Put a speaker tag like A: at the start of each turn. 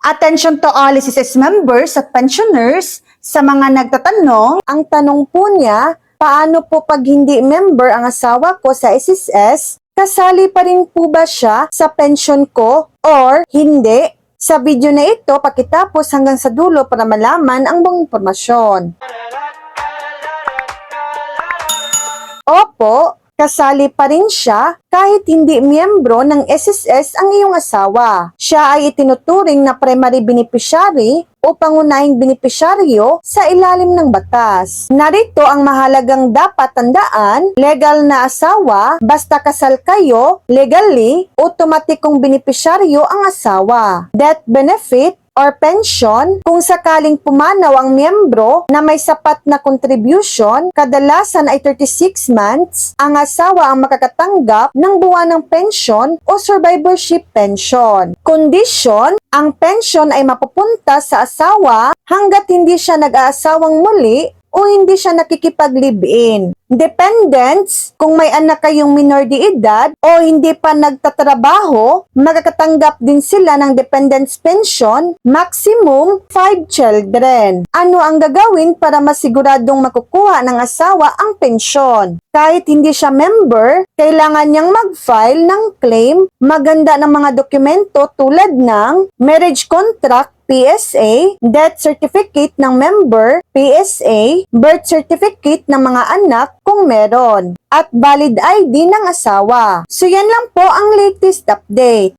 A: Attention to all SSS members at pensioners. Sa mga nagtatanong, ang tanong po niya, paano po pag hindi member ang asawa ko sa SSS? Kasali pa rin po ba siya sa pension ko or hindi? Sa video na ito, pakitapos hanggang sa dulo para malaman ang buong impormasyon. Opo, kasali pa rin siya kahit hindi miyembro ng SSS ang iyong asawa. Siya ay itinuturing na primary beneficiary o pangunahing benepisyaryo sa ilalim ng batas. Narito ang mahalagang dapat tandaan, legal na asawa, basta kasal kayo, legally, otomatikong benepisyaryo ang asawa. Death benefit or pension, kung sakaling pumanaw ang miyembro na may sapat na contribution, kadalasan ay 36 months, ang asawa ang makakatanggap ng buwanang pension o survivorship pension. Condition, ang pension ay mapupunta sa asawa hanggat hindi siya nag-aasawang muli o hindi siya nakikipag-live-in. Dependents, kung may anak kayong minor de edad o hindi pa nagtatrabaho, makakatanggap din sila ng dependents pension, maximum 5 children. Ano ang gagawin para masiguradong makukuha ng asawa ang pensyon? Kahit hindi siya member, kailangan niyang mag-file ng claim, maganda ng mga dokumento tulad ng marriage contract, PSA, death certificate ng member, PSA, birth certificate ng mga anak kung meron, at valid ID ng asawa. So yan lang po ang latest update.